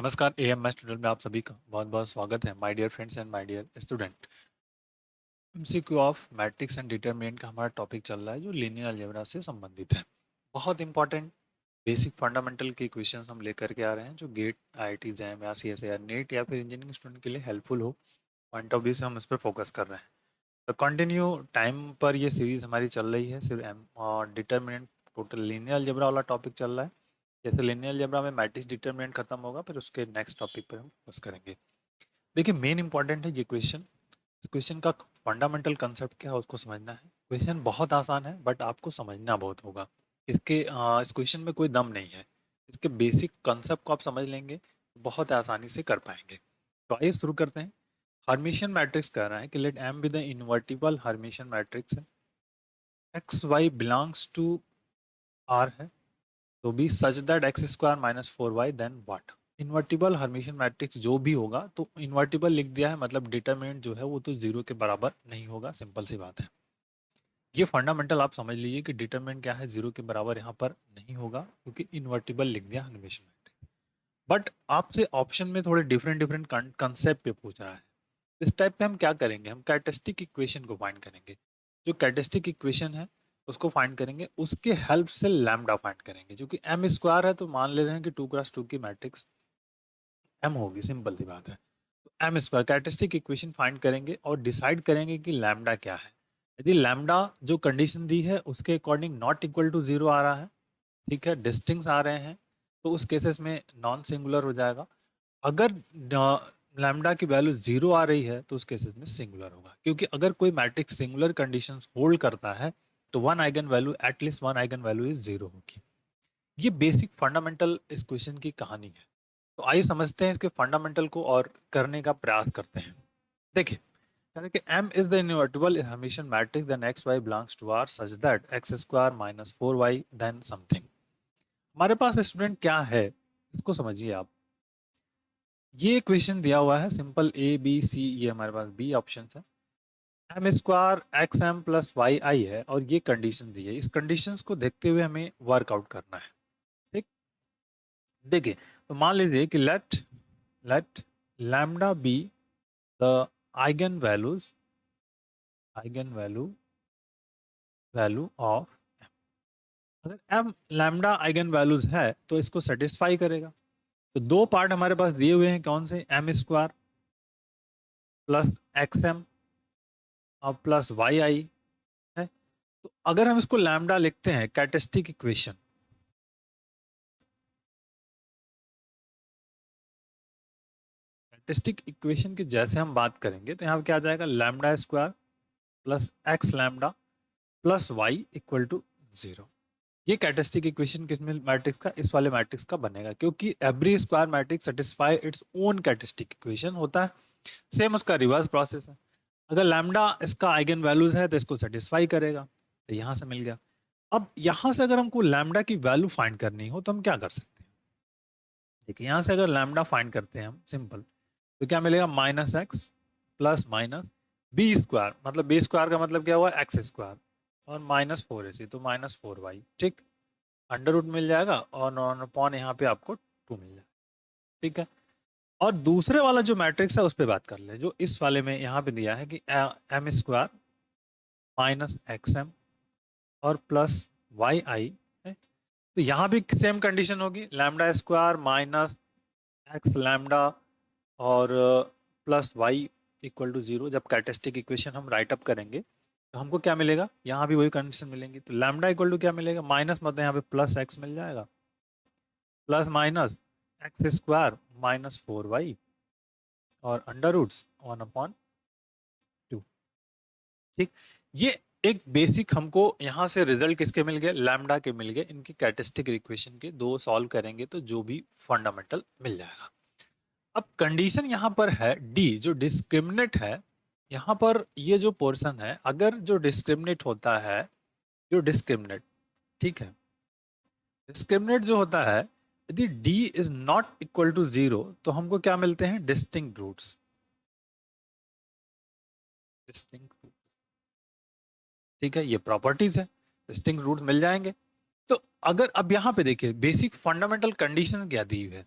नमस्कार AMS tutorial में आप सभी का बहुत बहुत स्वागत है my dear friends and my dear student. MCQ of matrix and determinant का हमारा टॉपिक चल रहा है जो लीनियर अलजेब्रा से संबंधित है। बहुत इंपॉर्टेंट बेसिक फंडामेंटल के क्वेश्चंस हम लेकर के आ रहे हैं जो गेट आईआईटी जैम या सीएसईआर नेट या फिर इंजीनियरिंग स्टूडेंट के लिए हेल्पफुल हो। पॉइंट ऑफ व्यू से हम इस पर फोकस कर रहे हैं। तो कंटिन्यू टाइम पर ये सीरीज हमारी चल रही है। सिर्फ एम और डिटरमिनेंट टोटल लीनियर अलजेब्रा वाला टॉपिक चल रहा है। जैसे लीनियर अलजेब्रा में मैट्रिक्स डिटरमिनेंट खत्म होगा फिर उसके नेक्स्ट टॉपिक पर हम फोकस करेंगे। देखिए मेन इंपॉर्टेंट है ये क्वेश्चन। इस क्वेश्चन का फंडामेंटल कंसेप्ट क्या है उसको समझना है। क्वेश्चन बहुत आसान है बट आपको समझना बहुत होगा। इस क्वेश्चन में कोई दम नहीं है। इसके बेसिक कंसेप्ट को आप समझ लेंगे तो बहुत आसानी से कर पाएंगे। तो आइए शुरू करते हैं। हर्मिशियन मैट्रिक्स कह रहा है कि let M be the invertible Hermitian matrix है। X y belongs to R है तो be such that x square minus four y then what. Invertible Hermitian matrix जो भी होगा तो इन्वर्टिबल लिख दिया है मतलब डिटरमिनेंट जो है वो तो जीरो के बराबर नहीं होगा। सिंपल सी बात है। ये फंडामेंटल आप समझ लीजिए कि डिटरमिनेंट क्या है, जीरो के बराबर यहाँ पर नहीं होगा क्योंकि इन्वर्टिबल लिख दिया हर्मिशियन मैट्रिक्स। बट आपसे ऑप्शन में थोड़े डिफरेंट डिफरेंट कंसेप्ट पे पूछ रहा है। इस टाइप पे हम क्या करेंगे, हम कैरेक्टरिस्टिक इक्वेशन को फाइंड करेंगे। जो कैरेक्टरिस्टिक इक्वेशन है उसको फाइंड करेंगे, उसके हेल्प से लैम्डा फाइंड करेंगे। जो कि एम स्क्वायर है तो मान ले रहे हैं कि 2x2 की मैट्रिक्स एम होगी। सिंपल सी बात है। तो M square characteristic equation find करेंगे और डिसाइड करेंगे कि लैम्डा क्या है। यदि लैम्डा जो कंडीशन दी है उसके according not equal to zero आ रहा है, ठीक है, डिस्टिंक्ट आ रहे हैं, तो उस केसेस में नॉन सिंगुलर हो जाएगा। अगर लैम्डा की वैल्यू जीरो आ रही है तो उस केसेस में सिंगुलर होगा, क्योंकि अगर कोई मैट्रिक्स सिंगुलर कंडीशंस होल्ड करता है तो one eigen value at least one eigen value is zero होगी। ये बेसिक फंडामेंटल इस क्वेश्चन की कहानी है। तो आइए समझते हैं इसके फंडामेंटल को और करने का प्रयास करते हैं। देखिए कह रहे कि m is the invertible Hermitian matrix then x y belongs to R such that x square minus 4y then something। हमारे पास स्टूडेंट क्या है इसको समझिए आप। ये क्वेश्चन दिया हुआ है सिंपल ए बी सी, ये हमारे पास बी ऑप्शन है। M square x M plus Y I है और ये कंडीशन दी है। इस कंडीशंस को देखते हुए हमें वर्कआउट करना है। ठीक, देखिए तो मान लीजिए कि let let lambda be the eigen values eigen value of, अगर एम लैम्डा आइगन वैल्यूज है तो इसको सेटिस्फाई करेगा। तो दो पार्ट हमारे पास दिए हुए हैं, कौन से, M square plus X M और प्लस वाई आई है। तो अगर हम इसको लैम्डा लिखते हैं कैरेक्टरिस्टिक इक्वेशन, कैरेक्टरिस्टिक इक्वेशन की जैसे हम बात करेंगे तो यहाँ पे क्या आ जाएगा, lambda square plus X lambda plus Y equal to zero. ये कैरेक्टरिस्टिक इक्वेशन किस मैट्रिक्स का, इस वाले मैट्रिक्स का बनेगा, क्योंकि every square matrix satisfy its own characteristic equation होता है। सेम उसका रिवर्स प्रोसेस है। अगर लैम्डा इसका आइगन वैल्यूज है तो इसको सेटिस्फाई करेगा। तो यहां से मिल गया। अब यहां से अगर हमको लैम्डा की वैल्यू फाइंड करनी हो तो हम क्या कर सकते हैं। देखिए यहां से अगर लैम्डा फाइंड करते हैं हम सिंपल, तो क्या मिलेगा, minus X plus minus B square, मतलब बी स्क्वायर का मतलब क्या हुआ, एक्स स्क्वायर और माइनस फोर ए तो माइनस फोर वाई। ठीक, अंडर रूट मिल जाएगा और नॉन अपॉन यहाँ पे आपको टू मिल जाएगा। ठीक है, और दूसरे वाला जो मैट्रिक्स है उस पर बात कर ले, जो इस वाले में यहाँ पे दिया है कि M square minus x M और प्लस वाई आई है। तो यहाँ भी सेम कंडीशन होगी, lambda square minus x lambda और plus Y equal to zero. जब कैरेक्टरिस्टिक इक्वेशन हम राइट अप करेंगे तो हमको क्या मिलेगा, यहाँ भी वही कंडीशन मिलेंगी। तो लैम्डा इक्वल टू क्या मिलेगा, माइनस मतलब यहाँ पे प्लस एक्स मिल जाएगा plus minus x square minus four y और under roots one upon two. ठीक, ये एक बेसिक हमको यहाँ से रिजल्ट किसके मिल गए, लैम्डा के मिल गए। इनकी कैरेक्टरिस्टिक इक्वेशन के दो सॉल्व करेंगे तो जो भी फंडामेंटल मिल जाएगा। अब कंडीशन यहाँ पर है डी, जो डिस्क्रिमिनेट है। यहाँ पर ये जो पोर्शन है, अगर जो डिस्क्रिमिनेट होता है, जो डिस्क्रिमिनेट, ठीक है, डिस्क्रिमिनेट जो होता है, यदि d is not equal to zero तो हमको क्या मिलते हैं, डिस्टिंक्ट रूट्स। डिस्टिंक्ट रूट्स, ठीक है, ये प्रॉपर्टीज है, डिस्टिंक्ट रूट्स मिल जाएंगे। तो अगर अब यहाँ पे देखिए बेसिक फंडामेंटल कंडीशन क्या दी हुई है,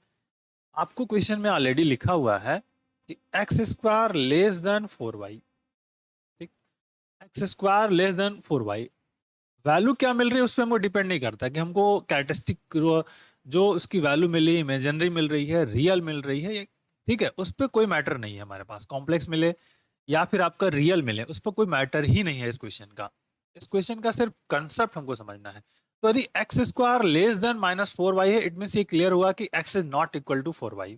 आपको क्वेश्चन में ऑलरेडी लिखा हुआ है कि X square less than 4y, ठीक, x square less than 4y, value क्या मिल रही है उस पर हमको डिपेंड नहीं करता कि हमको कैरेक्टरिस्टिक जो उसकी वैल्यू मिली, इमेजिनरी मिल रही है, रियल मिल रही है, ठीक है, उस पर कोई मैटर नहीं है हमारे पास, कॉम्प्लेक्स मिले या फिर आपका रियल मिले, उस पर कोई मैटर ही नहीं है इस क्वेश्चन का। इस क्वेश्चन का सिर्फ कंसेप्ट हमको समझना है। तो यदि x square less than -4y है, इट मीन ये क्लियर हुआ कि X is not equal to 4y।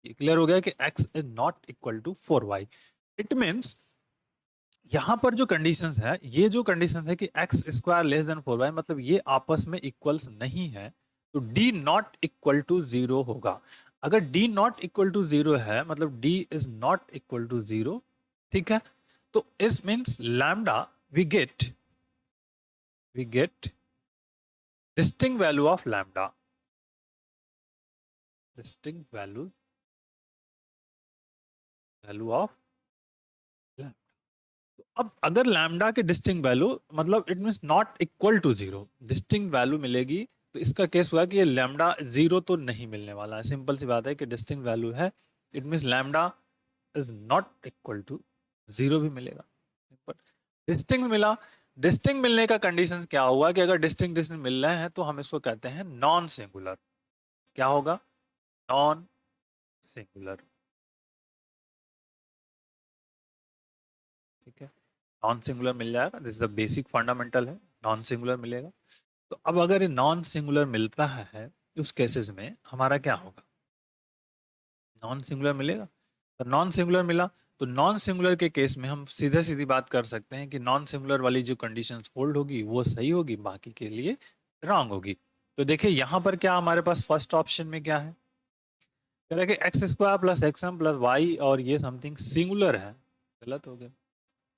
ये क्लियर हो गया कि X is not equal to 4y। It means यहां पर जो कंडीशंस है, ये जो कंडीशन है कि X square less than 4y, मतलब ये आपस में इक्वल्स नहीं है, तो डी नॉट इक्वल टू 0 होगा। अगर डी नॉट इक्वल टू 0 है, मतलब D is not equal to 0, ठीक है, तो इस means lambda we get distinct value of lambda, distinct value of. अब अगर लैम्डा के डिस्टिंक्ट वैल्यू, मतलब it means not equal to 0, distinct value मिलेगी, तो इसका केस हुआ कि ये लैम्डा 0 तो नहीं मिलने वाला है। सिंपल सी बात है कि डिस्टिंक्ट वैल्यू है, it means lambda is not equal to 0 भी मिलेगा। सिंपल। डिस्टिंक्ट मिला, डिस्टिंक्ट मिलने का कंडीशन क्या हुआ कि अगर डिस्टिंक्ट डिस्टिंक्ट मिल रहे हैं तो हम इसको कहते हैं नॉन सिंगुलर। क्या होगा? नॉन सिंगुलर, ठीक है, नॉन सिंगुलर मिल जाएगा। This is the basic fundamental है, नॉन सिंगुलर मिलेगा। तो अब अगर ये नॉन सिंगुलर मिलता है, उस केसेस में हमारा क्या होगा? नॉन सिंगुलर मिलेगा। तो नॉन सिंगुलर मिला, तो नॉन सिंगुलर के केस में हम सीधे सीधी बात कर सकते हैं कि नॉन सिंगुलर वाली जो कंडीशंस होल्ड होगी वो सही होगी, बाकी के लिए रॉन्ग होगी। तो देखिए यहाँ पर क्या हमारे पास फर्स्ट ऑप्शन में क्या है, कह रहा है कि X square plus X M plus Y और ये समथिंग सिंगुलर है, गलत हो गया।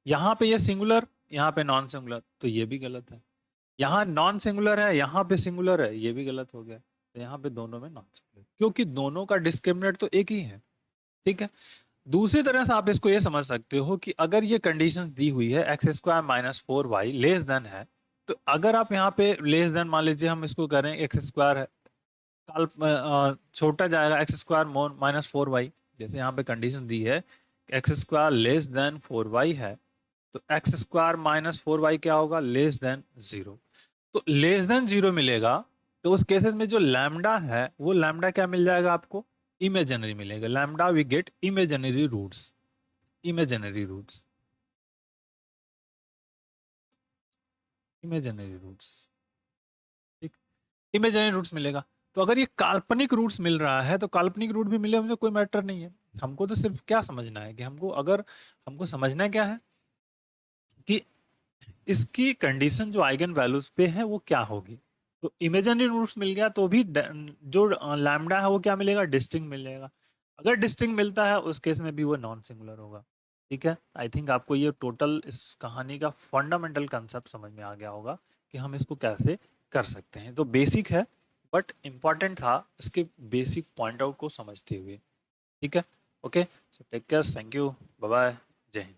यहाँ पे ये सिंगुलर, यहाँ पे नॉन सिंगुलर, तो ये भी गलत है। यहाँ नॉन सिंगुलर है, यहाँ पे सिंगुलर है, ये भी गलत हो गया। तो यहाँ पे दोनों में नॉन सिंगुलर, क्योंकि दोनों का डिस्क्रिमिनेट तो एक ही है, ठीक है। दूसरी तरह से आप इसको ये समझ सकते हो कि अगर ये कंडीशन दी हुई है x square -4y less than है, तो अगर आप यहाँ पे लेस देन मान लीजिए, हम इसको करें एक्स स्क्वायर है, छोटा जाएगा एक्स स्क्वायर -4y, जैसे यहाँ पे कंडीशन दी है x square less than 4y है, तो एक्स स्क्वायर -4y क्या होगा? Less than 0। तो लेस देन 0 मिलेगा, तो उस केसेस में जो लैम्डा है वो लैम्डा क्या मिल जाएगा आपको? इमेजिनरी मिलेगा। Lambda we get imaginary roots, imaginary roots, imaginary roots, ठीक, इमेजिनरी रूट्स मिलेगा। तो अगर ये काल्पनिक रूट्स मिल रहा है, तो काल्पनिक रूट भी मिले, मुझे कोई मैटर नहीं है। हमको तो सिर्फ क्या समझना है कि हमको समझना क्या है कि इसकी कंडीशन जो आइगन वैल्यूज पे है वो क्या होगी। तो इमेजिनरी रूट्स मिल गया, तो भी जो लैम्डा है वो क्या मिलेगा? डिस्टिंक्ट मिल जाएगा। अगर डिस्टिंक्ट मिलता है उस केस में भी वो नॉन सिंगुलर होगा, ठीक है। आई थिंक आपको ये टोटल इस कहानी का फंडामेंटल कंसेप्ट समझ में आ गया होगा कि हम इसको कैसे कर सकते हैं। तो बेसिक है, बट इम्पॉर्टेंट था इसके बेसिक पॉइंट आउट को समझते हुए, ठीक है। Okay, so take care, thank you, bye bye, जय हिंद।